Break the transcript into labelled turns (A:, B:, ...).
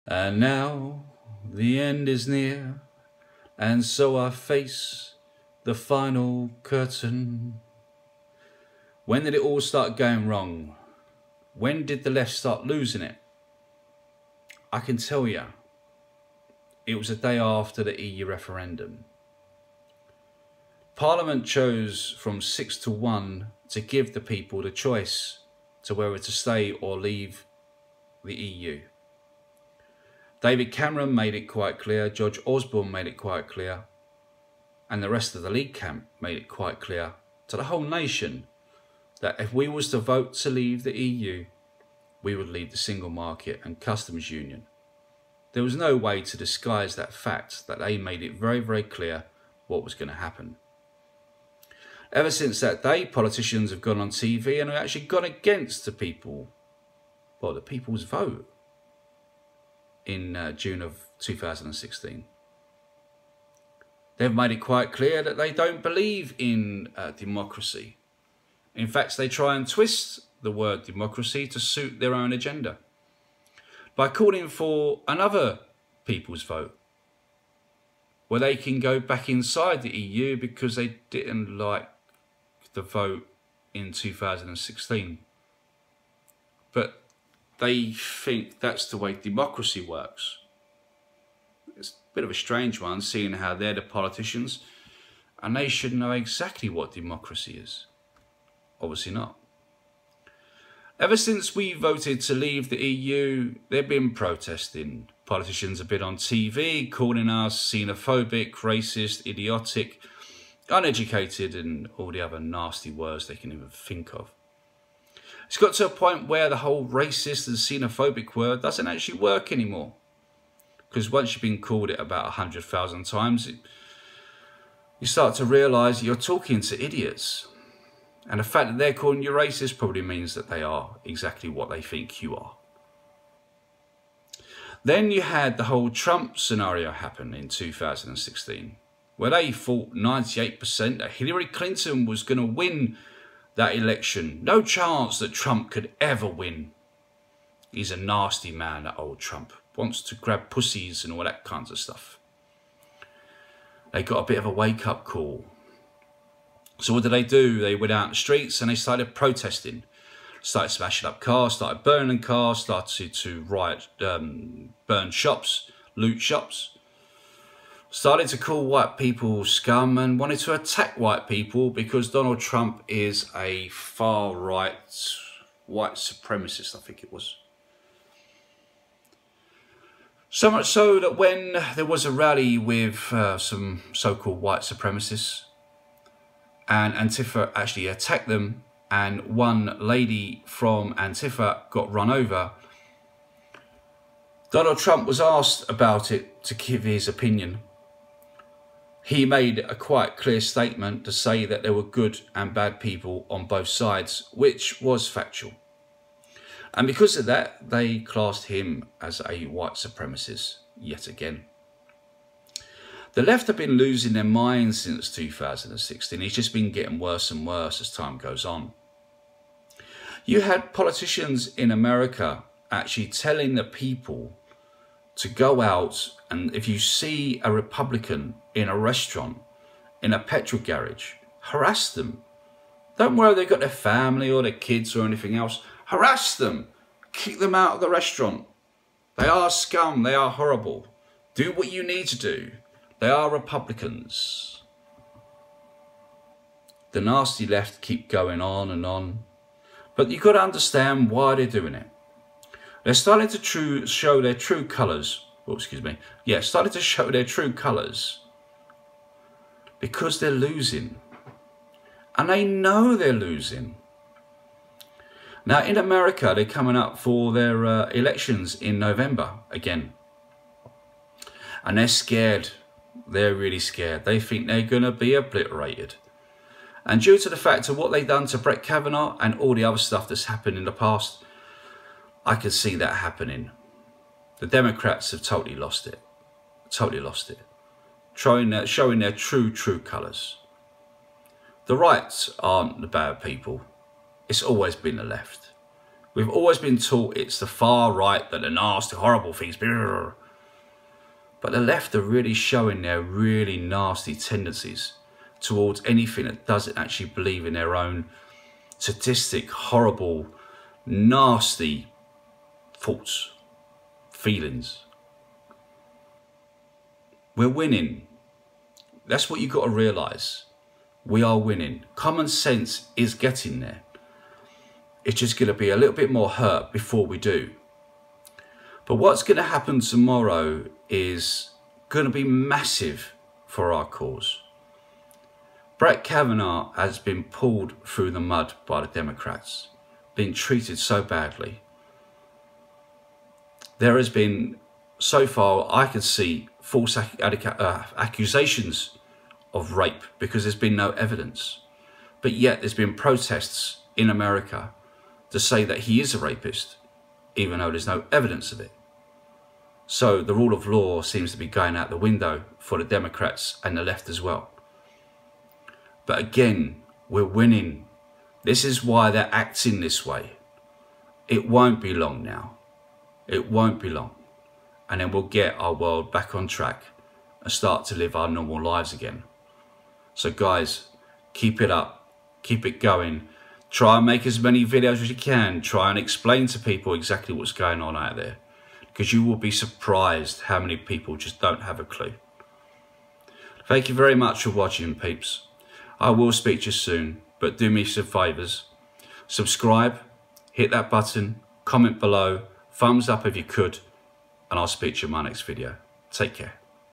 A: And now the end is near, and so I face the final curtain. When did it all start going wrong? When did the left start losing it? I can tell you, it was a day after the EU referendum. Parliament chose from 6-1 to give the people the choice to whether to stay or leave the EU. David Cameron made it quite clear, George Osborne made it quite clear, and the rest of the League camp made it quite clear to the whole nation that if we was to vote to leave the EU, we would leave the single market and customs union. There was no way to disguise that fact that they made it very, very clear what was going to happen. Ever since that day, politicians have gone on TV and have actually gone against the people, well, the people's vote in June of 2016. They've made it quite clear that they don't believe in democracy. In fact, they try and twist the word democracy to suit their own agenda by calling for another people's vote, where they can go back inside the EU because they didn't like the vote in 2016. But they think that's the way democracy works. It's a bit of a strange one, seeing how they're the politicians and they should know exactly what democracy is. Obviously not. Ever since we voted to leave the EU, they've been protesting. Politicians have been on TV calling us xenophobic, racist, idiotic, uneducated, and all the other nasty words they can even think of. It's got to a point where the whole racist and xenophobic word doesn't actually work anymore. Because once you've been called it about 100,000 times, you start to realise you're talking to idiots. And the fact that they're calling you racist probably means that they are exactly what they think you are. Then you had the whole Trump scenario happen in 2016, where they thought 98% that Hillary Clinton was going to win that election. No chance that Trump could ever win. He's a nasty man, that old Trump. Wants to grab pussies and all that kinds of stuff. They got a bit of a wake-up call. So what did? They went out in the streets and they started protesting. Started smashing up cars, started burning cars, started to riot, burn shops, loot shops. Started to call white people scum and wanted to attack white people because Donald Trump is a far-right white supremacist, I think it was. So much so that when there was a rally with some so-called white supremacists, and Antifa actually attacked them, and one lady from Antifa got run over, Donald Trump was asked about it to give his opinion. He made a quite clear statement to say that there were good and bad people on both sides, which was factual. And because of that, they classed him as a white supremacist yet again. The left have been losing their minds since 2016. It's just been getting worse and worse as time goes on. You had politicians in America actually telling the people to go out, and if you see a Republican in a restaurant, in a petrol garage, harass them. Don't worry they've got their family or their kids or anything else. Harass them. Kick them out of the restaurant. They are scum. They are horrible. Do what you need to do. They are Republicans. The nasty left keep going on and on. But you've got to understand why they're doing it. They're starting to show their true colours. Oh, excuse me. Yeah, starting to show their true colours. Because they're losing. And they know they're losing. Now, in America, they're coming up for their elections in November again. And they're scared. They're really scared. They think they're going to be obliterated. And due to the fact of what they've done to Brett Kavanaugh and all the other stuff that's happened in the past, I could see that happening. The Democrats have totally lost it. Totally lost it. Showing their true colours. The rights aren't the bad people. It's always been the left. We've always been taught it's the far right that are nasty, horrible things. But the left are really showing their really nasty tendencies towards anything that doesn't actually believe in their own sadistic, horrible, nasty thoughts, feelings. We're winning. That's what you've got to realise. We are winning. Common sense is getting there. It's just going to be a little bit more hurt before we do. But what's going to happen tomorrow is going to be massive for our cause. Brett Kavanaugh has been pulled through the mud by the Democrats, been treated so badly. There has been, so far, I can see false accusations of rape because there's been no evidence. But yet there's been protests in America to say that he is a rapist, even though there's no evidence of it. So the rule of law seems to be going out the window for the Democrats and the left as well. But again, we're winning. This is why they're acting this way. It won't be long now. It won't be long. And then we'll get our world back on track and start to live our normal lives again. So guys, keep it up. Keep it going. Try and make as many videos as you can. Try and explain to people exactly what's going on out there. Because you will be surprised how many people just don't have a clue. Thank you very much for watching, peeps. I will speak to you soon, but do me some favours. Subscribe, hit that button, comment below, thumbs up if you could, and I'll speak to you in my next video. Take care.